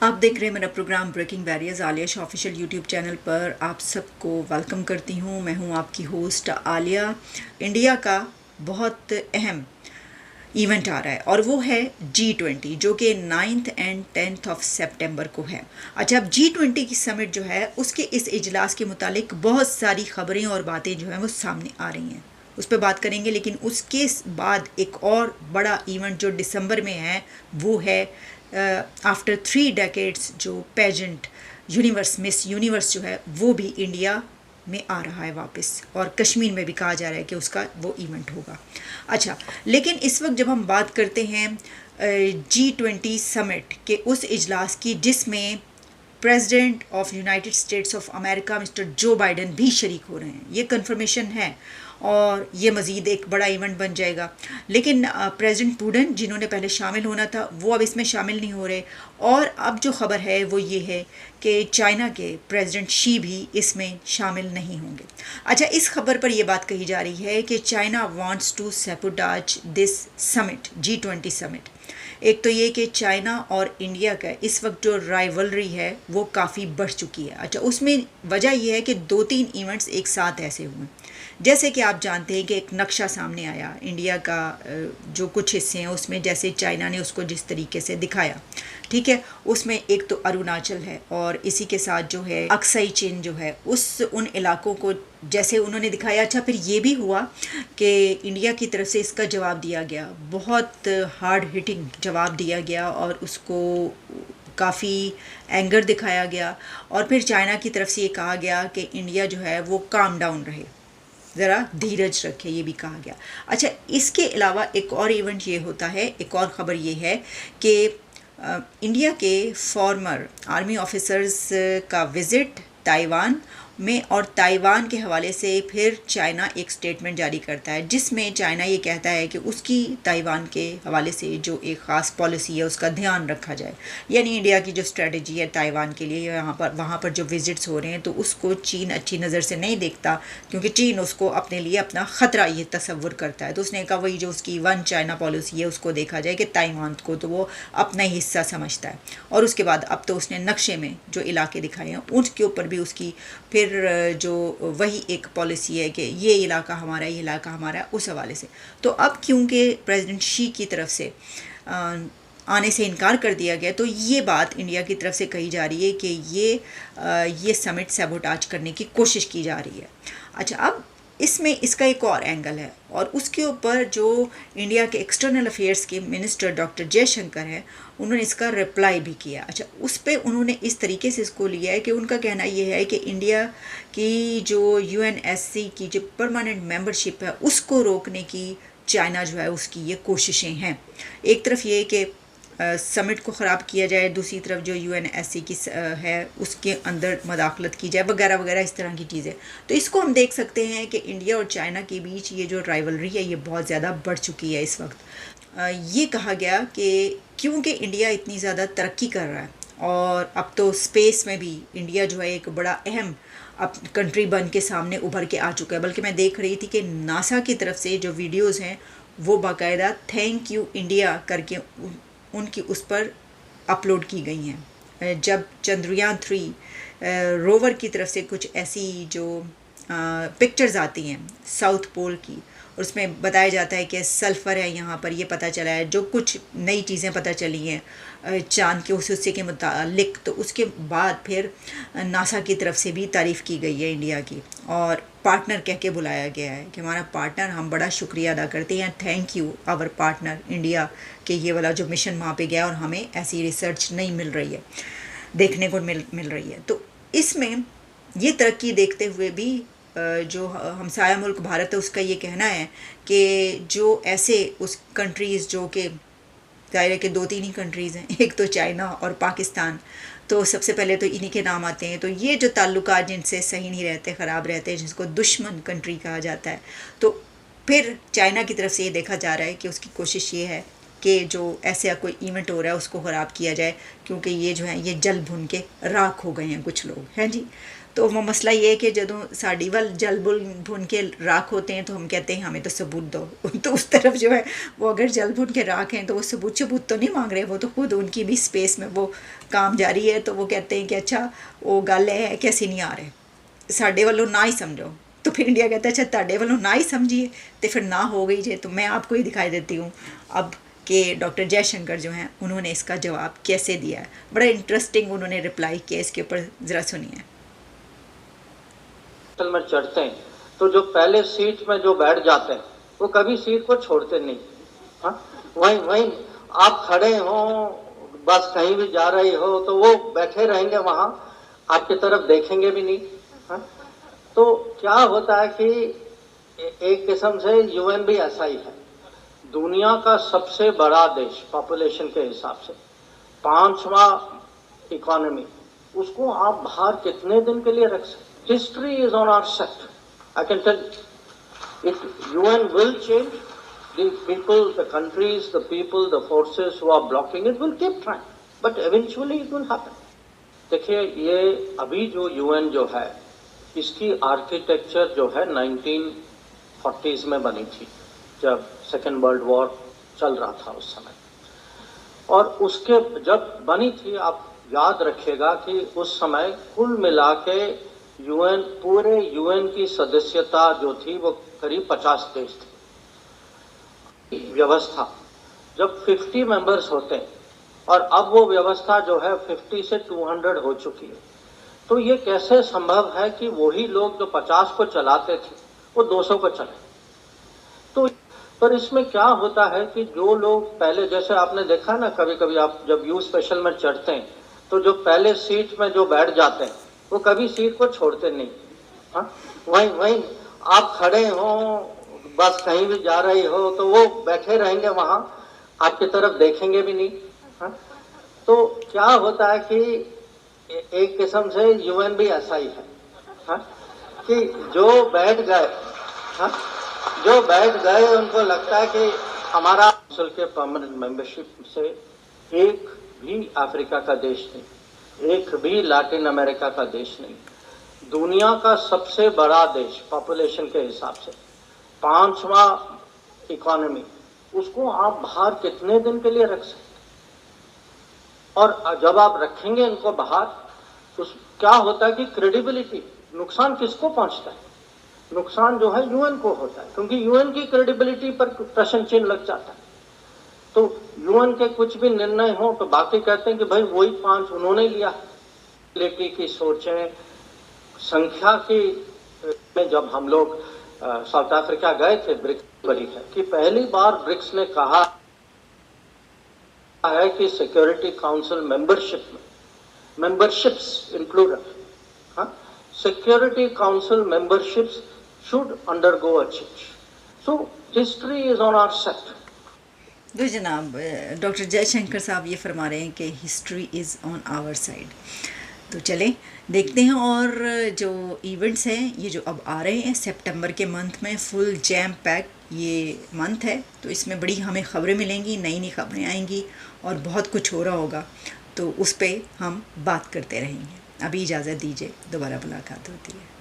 आप देख रहे हैं मेरा program breaking barriers Alia Shah official YouTube channel पर। आप सबको वेलकम करती हूँ। मैं हूँ आपकी होस्ट आलिया। इंडिया का बहुत अहम इवेंट आ रहा है और वो है G20, जो कि 9th एंड 10th ऑफ सितंबर को है। अच्छा, अब G20 की समिट जो है उसके इस इजलास के मुतालिक बहुत सारी खबरें और बातें जो हैं वो सामने आ रही हैं, उस पर बात करेंगे। लेकिन उसके बाद एक और बड़ा इवेंट जो दिसंबर में है वो है आफ्टर 3 डेकेड्स जो पेजेंट यूनिवर्स मिस यूनिवर्स जो है वो भी इंडिया में आ रहा है वापस, और कश्मीर में भी कहा जा रहा है कि उसका वो इवेंट होगा। अच्छा, लेकिन इस वक्त जब हम बात करते हैं G20 समिट के उस इजलास की जिसमें president of United states of America mister जो बाइडन भी शरीक हो रहे हैं, ये कंफर्मेशन है और ये मज़ीद एक बड़ा इवेंट बन जाएगा। लेकिन प्रेसिडेंट पुतिन जिन्होंने पहले शामिल होना था वो अब इसमें शामिल नहीं हो रहे, और अब जो खबर है वो ये है कि चाइना के प्रेसिडेंट शी भी इसमें शामिल नहीं होंगे। अच्छा, इस खबर पर यह बात कही जा रही है कि China wants to sabotage this summit, G20 summit. एक तो ये कि चाइना और इंडिया का इस वक्त जो राइवलरी है वो काफ़ी बढ़ चुकी है। अच्छा, उसमें वजह यह है कि 2-3 इवेंट्स एक साथ ऐसे हुए, जैसे कि आप जानते हैं कि एक नक्शा सामने आया इंडिया का, जो कुछ हिस्से हैं उसमें जैसे चाइना ने उसको जिस तरीके से दिखाया, ठीक है, उसमें एक तो अरुणाचल है और इसी के साथ जो है अक्साई चीन जो है, उस उन इलाकों को जैसे उन्होंने दिखाया। अच्छा, फिर ये भी हुआ कि इंडिया की तरफ से इसका जवाब दिया गया, बहुत हार्ड हिटिंग जवाब दिया गया और उसको काफ़ी एंगर दिखाया गया, और फिर चाइना की तरफ से ये कहा गया कि इंडिया जो है वो काम डाउन रहे, ज़रा धीरज रखे, ये भी कहा गया। अच्छा, इसके अलावा एक और इवेंट ये होता है, एक और ख़बर ये है कि इंडिया के फॉर्मर आर्मी ऑफिसर्स का विज़िट ताइवान में, और ताइवान के हवाले से फिर चाइना एक स्टेटमेंट जारी करता है जिसमें चाइना ये कहता है कि उसकी ताइवान के हवाले से जो एक ख़ास पॉलिसी है उसका ध्यान रखा जाए। यानी इंडिया की जो स्ट्रेटजी है ताइवान के लिए, वहाँ पर जो विज़िट्स हो रहे हैं तो उसको चीन अच्छी नज़र से नहीं देखता, क्योंकि चीन उसको अपने लिए अपना ख़तरा ये तस्वुर करता है। तो उसने कहा वही जो उसकी वन चाइना पॉलिसी है उसको देखा जाए कि ताइवान को तो वो अपना ही हिस्सा समझता है। और उसके बाद अब तो उसने नक्शे में जो इलाके दिखाए हैं उसके ऊपर भी उसकी फिर जो वही एक पॉलिसी है कि ये इलाका हमारा है, ये इलाका हमारा है, उस हवाले से। तो अब क्योंकि प्रेसिडेंट शी की तरफ से आने से इनकार कर दिया गया, तो ये बात इंडिया की तरफ से कही जा रही है कि ये समिट सैबोटाज करने की कोशिश की जा रही है। अच्छा, अब इसमें इसका एक और एंगल है, और उसके ऊपर जो इंडिया के एक्सटर्नल अफेयर्स के मिनिस्टर डॉक्टर जयशंकर हैं उन्होंने इसका रिप्लाई भी किया। अच्छा, उस पर उन्होंने इस तरीके से इसको लिया है कि उनका कहना ये है कि इंडिया की जो UNSC की जो परमानेंट मेंबरशिप है उसको रोकने की चाइना जो है उसकी ये कोशिशें हैं। एक तरफ ये कि समिट को ख़राब किया जाए, दूसरी तरफ जो UNSC की है उसके अंदर मदाखलत की जाए, वगैरह वगैरह इस तरह की चीज़ें। तो इसको हम देख सकते हैं कि इंडिया और चाइना के बीच ये जो राइवलरी है ये बहुत ज़्यादा बढ़ चुकी है इस वक्त। ये कहा गया कि क्योंकि इंडिया इतनी ज़्यादा तरक्की कर रहा है और अब तो स्पेस में भी इंडिया जो है एक बड़ा अहम अब कंट्री बन के सामने उभर के आ चुका है। बल्कि मैं देख रही थी कि नासा की तरफ से जो वीडियोज़ हैं वो बाकायदा थैंक यू इंडिया करके उनकी उस पर अपलोड की गई हैं। जब चंद्रयान 3 रोवर की तरफ से कुछ ऐसी जो पिक्चर्स आती हैं साउथ पोल की, और उसमें बताया जाता है कि सल्फ़र है यहाँ पर, ये पता चला है, जो कुछ नई चीज़ें पता चली हैं चांद के उस हिस्से के मुतालिक, तो उसके बाद फिर नासा की तरफ से भी तारीफ़ की गई है इंडिया की, और पार्टनर कह के बुलाया गया है कि हमारा पार्टनर, हम बड़ा शुक्रिया अदा करते हैं, thank you our partner India कि ये वाला जो मिशन वहाँ पे गया और हमें ऐसी रिसर्च नहीं मिल रही है, देखने को मिल रही है। तो इसमें ये तरक्की देखते हुए भी जो हमसाया मुल्क भारत है उसका ये कहना है कि जो ऐसे उस कंट्रीज़ जो कि ज़ाहिर है कि 2-3 ही कंट्रीज़ हैं, एक तो चाइना और पाकिस्तान, तो सबसे पहले तो इन्हीं के नाम आते हैं। तो ये जो ताल्लुकात जिनसे सही नहीं रहते, ख़राब रहते हैं, जिसको दुश्मन कंट्री कहा जाता है, तो फिर चाइना की तरफ से ये देखा जा रहा है कि उसकी कोशिश ये है कि जो ऐसा कोई इवेंट हो रहा है उसको ख़राब किया जाए, क्योंकि ये जो है ये जल भुन के राख हो गए हैं कुछ लोग हैं जी। तो वो मसला ये है कि ਜਦੋਂ ਸਾਡੀ ਵੱਲ जल भुन के राख होते हैं तो हम कहते हैं हमें तो सबूत दो। तो उस तरफ जो है वो अगर जल भुन के राख हैं तो वो सबूत तो नहीं मांग रहे, वो तो खुद उनकी भी स्पेस में वो काम जारी है। तो वो कहते हैं कि अच्छा वो गल है कि असीं नहीं आ रहे, साढ़े वालों ना ही समझो। तो फिर इंडिया कहता है अच्छा ताड़े वालों ना ही समझिए, तो फिर ना हो गई जे। तो मैं आपको ही दिखाई देती हूँ अब कि डॉक्टर जयशंकर जो हैं उन्होंने इसका जवाब कैसे दिया है। बड़ा इंटरेस्टिंग उन्होंने रिप्लाई किया, इसके ऊपर ज़रा सुनिए। में चढ़ते हैं तो जो पहले सीट में जो बैठ जाते हैं वो कभी सीट को छोड़ते नहीं। हाँ, वहीं वहीं आप खड़े हो, बस कहीं भी जा रही हो तो वो बैठे रहेंगे वहां, आपकी तरफ देखेंगे भी नहीं। हाँ, तो क्या होता है कि एक किस्म से यूएन भी ऐसा ही है। दुनिया का सबसे बड़ा देश पॉपुलेशन के हिसाब से, 5वां इकोनॉमी, उसको आप बाहर कितने दिन के लिए रख सकते? History is on our side. I can tell you, UN will change. The people, the countries, the people, the forces who are blocking it will keep trying, but eventually it will happen. देखिए, ये अभी जो UN जो है, इसकी architecture जो है 1940s में बनी थी, जब सेकेंड वर्ल्ड वॉर चल रहा था उस समय। और उसके जब बनी थी, आप याद रखिएगा कि उस समय कुल मिला के यूएन, पूरे यूएन की सदस्यता जो थी वो करीब 50 देश थे। व्यवस्था जब 50 मेंबर्स होते हैं और अब वो व्यवस्था जो है 50 से 200 हो चुकी है, तो ये कैसे संभव है कि वही लोग जो 50 को चलाते थे वो 200 को चले? तो पर इसमें क्या होता है कि जो लोग पहले, जैसे आपने देखा ना, कभी कभी आप जब यू स्पेशल में चढ़ते हैं तो जो पहले सीट में जो बैठ जाते हैं वो कभी सीट को छोड़ते नहीं। हाँ, वहीं वहीं आप खड़े हो, बस कहीं भी जा रही हो तो वो बैठे रहेंगे वहां, आपकी तरफ देखेंगे भी नहीं। हाँ, तो क्या होता है कि एक किस्म से यूएन भी ऐसा ही है। हाँ, कि जो बैठ गए, हाँ, जो बैठ गए उनको लगता है कि हमारा काउंसिल के परमानेंट मेंबरशिप से एक भी अफ्रीका का देश नहीं, एक भी लैटिन अमेरिका का देश नहीं, दुनिया का सबसे बड़ा देश पॉपुलेशन के हिसाब से, 5वां इकोनॉमी, उसको आप बाहर कितने दिन के लिए रख सकते? और जब आप रखेंगे इनको बाहर तो क्या होता है कि क्रेडिबिलिटी, नुकसान किसको पहुंचता है? नुकसान जो है यूएन को होता है, क्योंकि यूएन की क्रेडिबिलिटी पर प्रश्न चिन्ह लग जाता है। तो यूएन के कुछ भी निर्णय हो तो बाकी कहते हैं कि भाई वही 5 उन्होंने लिया। क्रेडिबिलिटी की सोचें, संख्या की में जब हम लोग साउथ अफ्रीका गए थे, ब्रिक्स बड़ी है कि पहली बार ब्रिक्स ने कहा है कि सिक्योरिटी काउंसिल मेंबरशिप में, मेंबरशिप्स इंक्लूड, हाँ, security council memberships should undergo a change. So history is on our side. तो जनाब डॉक्टर जयशंकर साहब ये फरमा रहे हैं कि history is on our side. तो चलें देखते हैं। और जो इवेंट्स हैं ये जो अब आ रहे हैं सितंबर के मंथ में, फुल जैम पैक ये मंथ है, तो इसमें बड़ी हमें ख़बरें मिलेंगी, नई नई ख़बरें आएंगी और बहुत कुछ हो रहा होगा, तो उस पर हम बात करते रहेंगे। अभी इजाज़त दीजिए, दोबारा मुलाकात होती है।